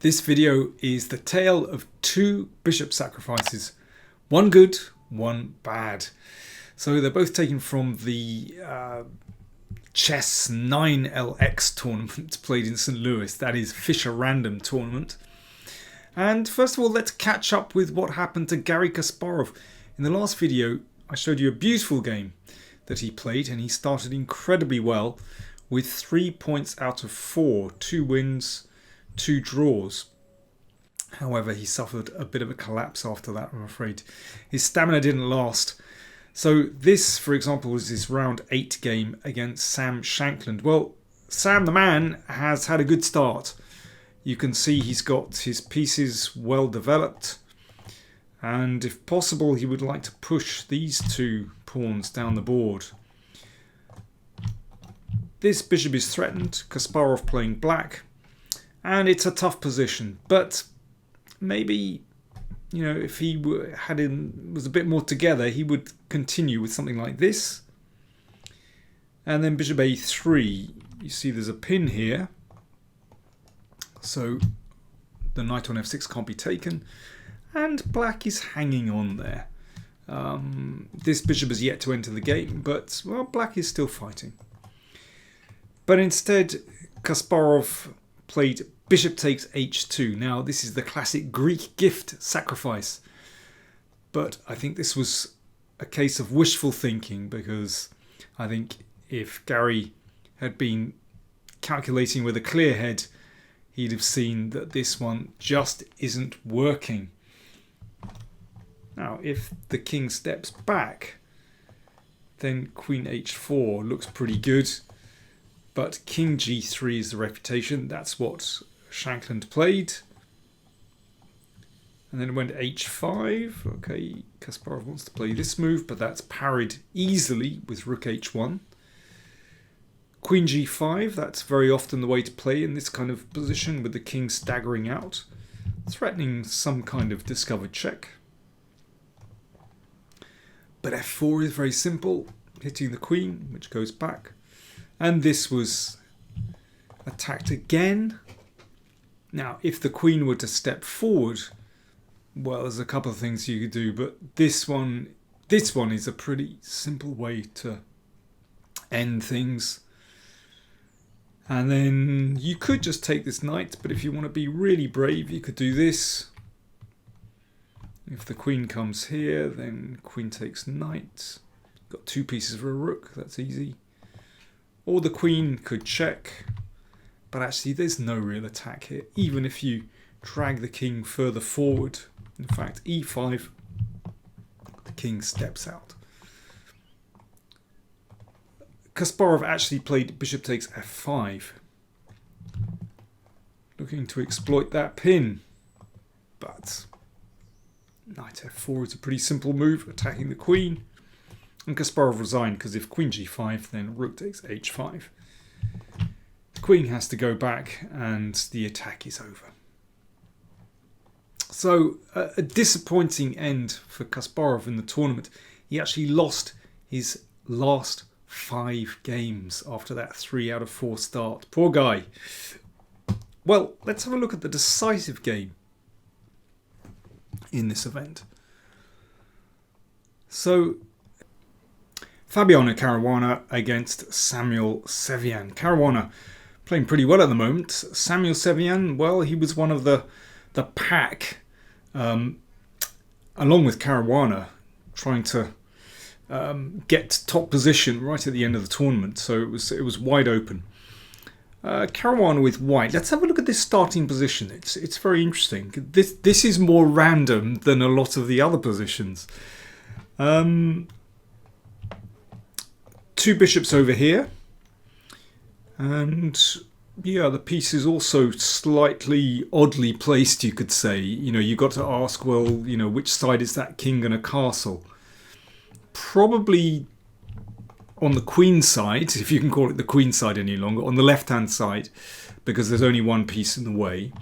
This video is the tale of two bishop sacrifices. One good, one bad. So they're both taken from the Chess 9LX tournament played in St. Louis. That is Fischer Random tournament. And first of all, let's catch up with what happened to Garry Kasparov. In the last video, I showed you a beautiful game that he played, and he started incredibly well with 3 points out of 4, 2 wins, 2 draws. However, he suffered a bit of a collapse after that, I'm afraid. His stamina didn't last. So this, for example, was his round 8 game against Sam Shankland. Well, Sam the man has had a good start. You can see he's got his pieces well developed. And if possible, he would like to push these 2 pawns down the board. This bishop is threatened, Kasparov playing black. And it's a tough position, but maybe, you know, if he was a bit more together, he would continue with something like this. And then bishop a3. You see there's a pin here. So the knight on f6 can't be taken. And black is hanging on there. This bishop is yet to enter the game, but, well, black is still fighting. But instead, Kasparov played bishop takes h2. Now, this is the classic Greek gift sacrifice. But I think this was a case of wishful thinking, because I think if Garry had been calculating with a clear head, he'd have seen that this one just isn't working. Now, if the king steps back, then queen h4 looks pretty good. But king g3 is the reputation. That's what Shankland played. And then it went h5. Okay, Kasparov wants to play this move, but that's parried easily with rook h1. Queen g5, that's very often the way to play in this kind of position, with the king staggering out, threatening some kind of discovered check. But f4 is very simple, hitting the queen, which goes back. And this was attacked again. Now, if the queen were to step forward, well, there's a couple of things you could do, but this one is a pretty simple way to end things. And then you could just take this knight, but if you want to be really brave, you could do this. If the queen comes here, then queen takes knight. Got 2 pieces for a rook, that's easy. Or the queen could check, but actually there's no real attack here, even if you drag the king further forward. In fact, e5, the king steps out. Kasparov actually played bishop takes f5, looking to exploit that pin, but knight f4 is a pretty simple move, attacking the queen. And Kasparov resigned, because if queen g5, then rook takes h5. The queen has to go back, and the attack is over. So, a disappointing end for Kasparov in the tournament. He actually lost his last 5 games after that 3 out of 4 start. Poor guy. Well, let's have a look at the decisive game in this event. So, Fabiano Caruana against Samuel Seian. Caruana playing pretty well at the moment. Samuel Seian, well, he was one of the pack, along with Caruana, trying to get top position right at the end of the tournament. So it was wide open. Caruana with white. Let's have a look at this starting position. It's very interesting. This is more random than a lot of the other positions. 2 bishops over here, and yeah, the piece is also slightly oddly placed, you could say. You know, you got to ask, well, you know, which side is that king going to castle? Probably on the queen side, if you can call it the queen side any longer, on the left hand side, because there's only one piece in the way.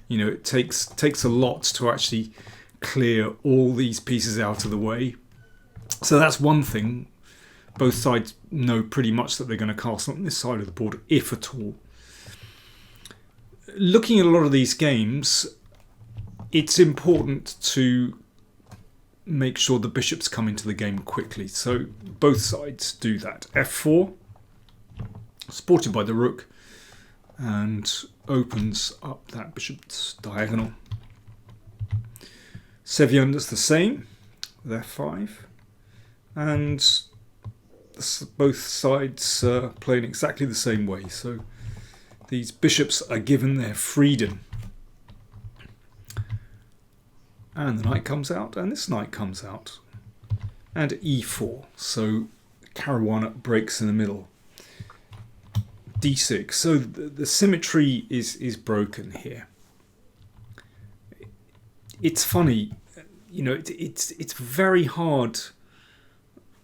You know, it takes a lot to actually clear all these pieces out of the way. So that's one thing. Both sides know pretty much that they're going to castle on this side of the board, if at all. looking at a lot of these games, it's important to make sure the bishops come into the game quickly. So both sides do that. F4, supported by the rook, and opens up that bishop's diagonal. Seian does the same with F5, and both sides playing exactly the same way. So these bishops are given their freedom. And the knight comes out, and this knight comes out. And E4, so Caruana breaks in the middle. D6, so the symmetry is broken here. It's funny, you know, it's very hard,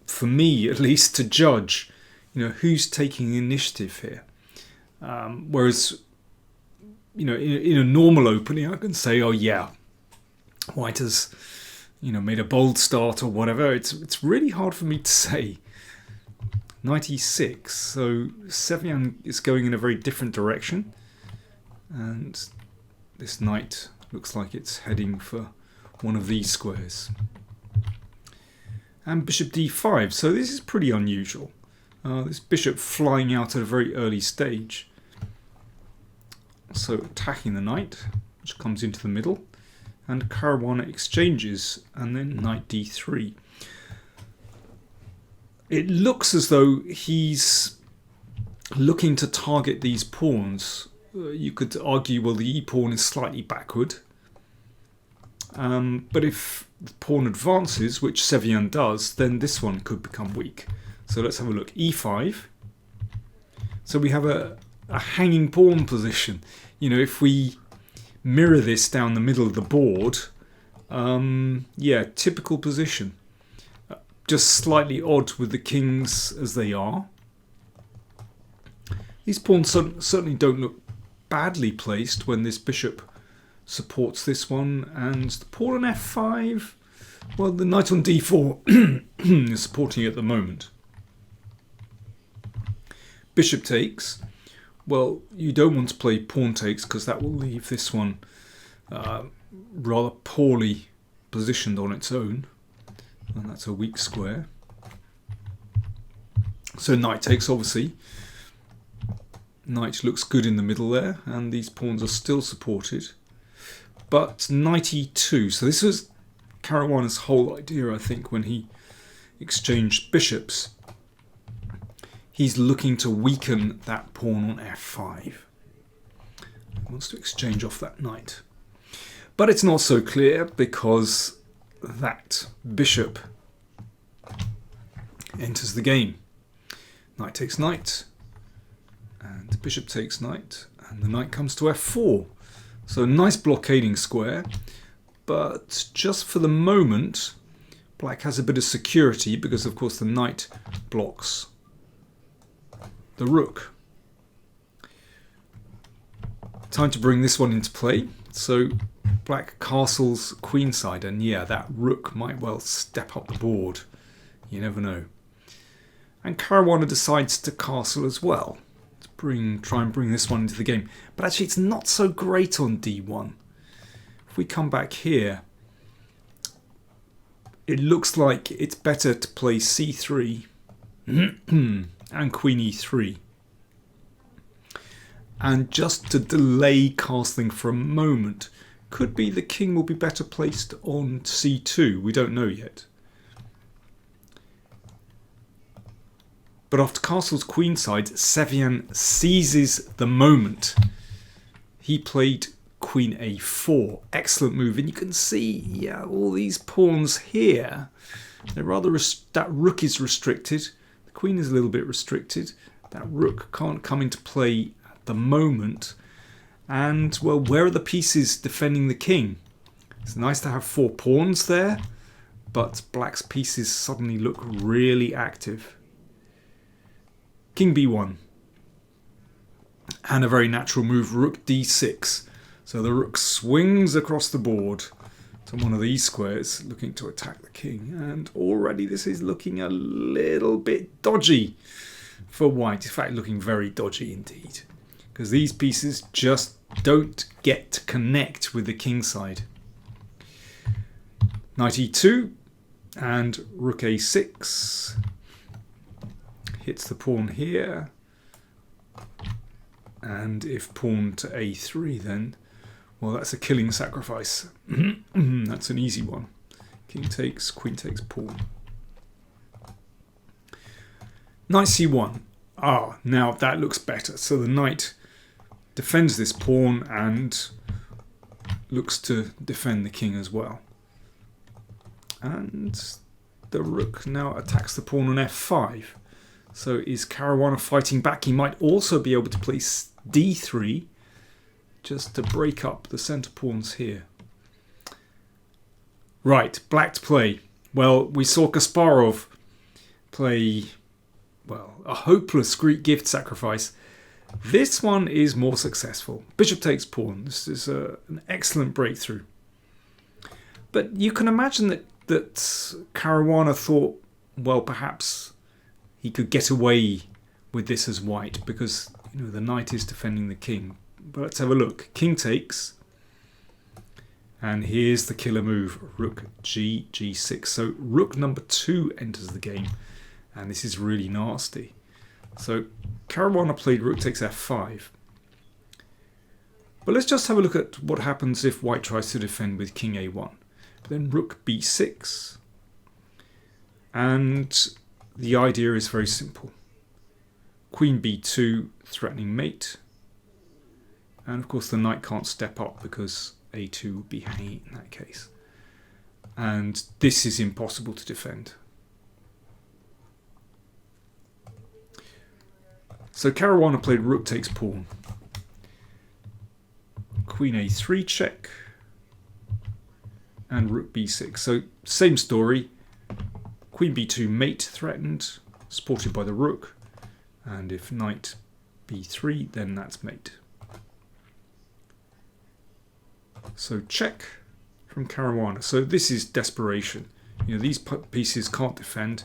for me at least, to judge, you know, who's taking the initiative here. Whereas, you know, in a normal opening, I can say, oh yeah, White has, you know, made a bold start or whatever. It's really hard for me to say. Knight e6, so Seian is going in a very different direction, and this knight looks like it's heading for one of these squares. And bishop d5, so this is pretty unusual. This bishop flying out at a very early stage. So attacking the knight, which comes into the middle, and Caruana exchanges, and then knight d3. It looks as though he's looking to target these pawns. You could argue, well, the e-pawn is slightly backward. But if the pawn advances, which Seian does, then this one could become weak. So let's have a look. E5. So we have a hanging pawn position. You know, if we mirror this down the middle of the board, yeah, typical position. Just slightly odd with the kings as they are. These pawns certainly don't look badly placed when this bishop supports this one, and the pawn on f5, well, the knight on d4 is supporting it at the moment. Bishop takes. Well, you don't want to play pawn takes because that will leave this one rather poorly positioned on its own, and that's a weak square. So knight takes, obviously. Knight looks good in the middle there, and these pawns are still supported. But knight e2, so this was Caruana's whole idea, I think, when he exchanged bishops. He's looking to weaken that pawn on f5. He wants to exchange off that knight. But it's not so clear because that bishop enters the game. Knight takes knight, and bishop takes knight, and the knight comes to f4. So nice blockading square, but just for the moment, black has a bit of security because, of course, the knight blocks the rook. Time to bring this one into play. So black castles queenside, and yeah, that rook might well step up the board. You never know. And Caruana decides to castle as well. Try and bring this one into the game. But actually it's not so great on d1. If we come back here, it looks like it's better to play c3 and queen e3. And just to delay castling for a moment, could be the king will be better placed on c2. We don't know yet. But after castle's queenside, Seian seizes the moment. He played queen a4. Excellent move. And you can see, yeah, all these pawns here. They're rather that rook is restricted. The queen is a little bit restricted. That rook can't come into play at the moment. And, well, where are the pieces defending the king? It's nice to have 4 pawns there, but black's pieces suddenly look really active. King b1, and a very natural move, rook d6. So the rook swings across the board to one of these squares, looking to attack the king. And already this is looking a little bit dodgy for white. In fact, looking very dodgy indeed, because these pieces just don't get to connect with the king side. Knight e2 and rook a6 hits the pawn here, and if pawn to a3, then, well, that's a killing sacrifice. That's an easy one. King takes, queen takes, pawn. Knight c1. Ah, now that looks better. So the knight defends this pawn and looks to defend the king as well. And the rook now attacks the pawn on f5. So is Caruana fighting back? He might also be able to play d3 just to break up the centre pawns here. Right, black to play. Well, we saw Kasparov play, well, a hopeless Greek gift sacrifice. This one is more successful. Bishop takes pawn. This is an excellent breakthrough. But you can imagine that Caruana thought, well, perhaps he could get away with this as white because, you know, the knight is defending the king. But let's have a look. King takes. And here's the killer move, rook g6. So rook number 2 enters the game. And this is really nasty. So Caruana played rook takes f5. But let's just have a look at what happens if white tries to defend with king a1. Then rook b6. And the idea is very simple. Queen b2, threatening mate. And of course the knight can't step up because a2 would be hanging in that case. And this is impossible to defend. So Caruana played rook takes pawn. Queen a3 check. And rook b6. So same story. Queen b2 mate threatened, supported by the rook. And if knight b3, then that's mate. So check from Caruana. So this is desperation. You know, these pieces can't defend.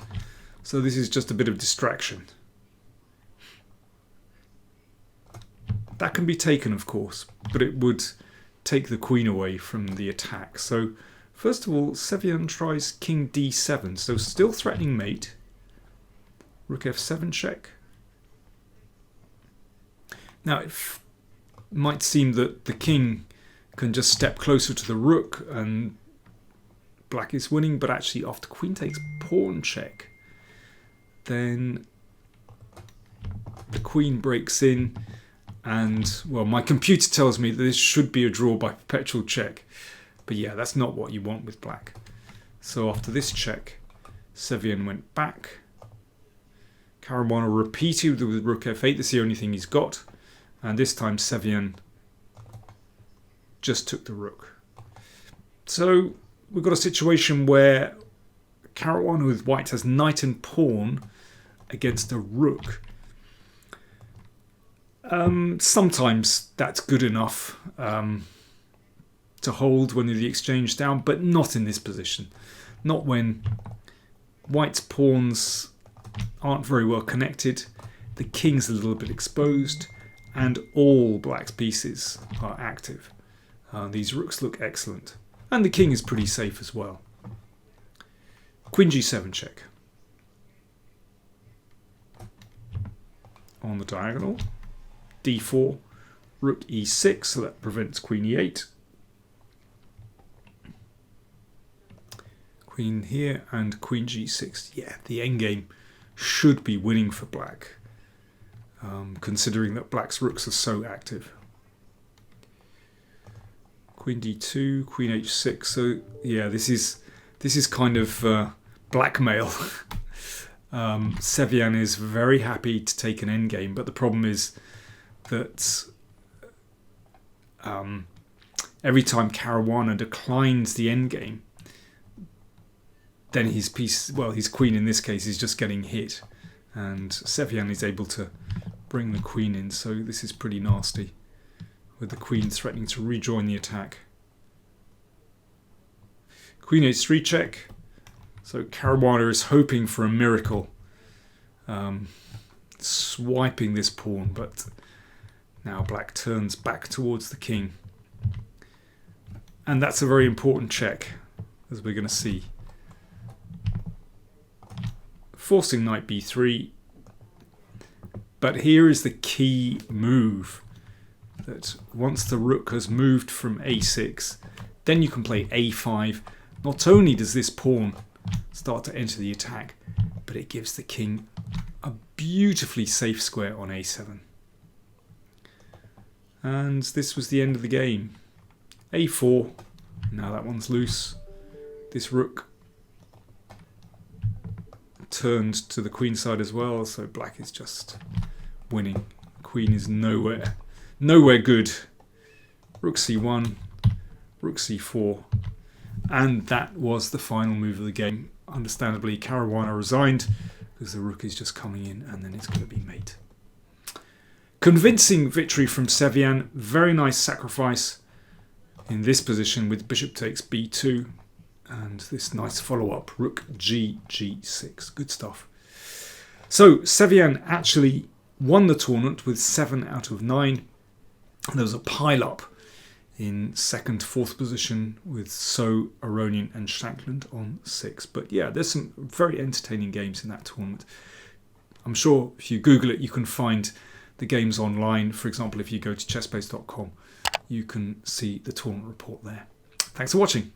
So this is just a bit of distraction. That can be taken, of course, but it would take the queen away from the attack. So first of all, Seian tries king d7. So still threatening mate. Rook f7 check. Now it might seem that the king can just step closer to the rook and black is winning, but actually after queen takes pawn check, then the queen breaks in, and well, my computer tells me that this should be a draw by perpetual check, but yeah, that's not what you want with black. So after this check, Seian went back. Caruana repeated with rook f8. That's the only thing he's got, and this time Seian just took the rook. So we've got a situation where Caruana with white has knight and pawn against a rook. Sometimes that's good enough to hold when the exchange down, but not in this position. Not when white's pawns aren't very well connected, the king's a little bit exposed, and all black's pieces are active. These rooks look excellent. And the king is pretty safe as well. Queen g7 check. On the diagonal. d4. Rook e6, so that prevents queen e8. Queen here and queen g6. Yeah, the endgame should be winning for black. Considering that black's rooks are so active. Queen d2, queen h6. So yeah, this is kind of blackmail. Seian is very happy to take an endgame, but the problem is that every time Caruana declines the endgame, then his piece, well, his queen in this case, is just getting hit, and Seian is able to bring the queen in. So this is pretty nasty, with the queen threatening to rejoin the attack. Queen h3 check. So Caruana is hoping for a miracle, swiping this pawn, but Now black turns back towards the king. And that's a very important check, as we're going to see. Forcing knight b3. But here is the key move. That once the rook has moved from a6, then you can play a5. Not only does this pawn start to enter the attack, but it gives the king a beautifully safe square on a7. And this was the end of the game. a4. Now that one's loose. This rook turned to the queen side as well, so black is just winning. Queen is nowhere good. Rook c1, rook c4, and that was the final move of the game. Understandably, Caruana resigned because the rook is just coming in, and then it's going to be mate. Convincing victory from Seian. Very nice sacrifice in this position with bishop takes b2, and this nice follow-up, rook g6. Good stuff. So Seian actually won the tournament with 7 out of 9. There was a pile-up in second, fourth position with So, Aronian and Shankland on 6. But yeah, there's some very entertaining games in that tournament. I'm sure if you Google it, you can find the games online. For example, if you go to chessbase.com, you can see the tournament report there. Thanks for watching.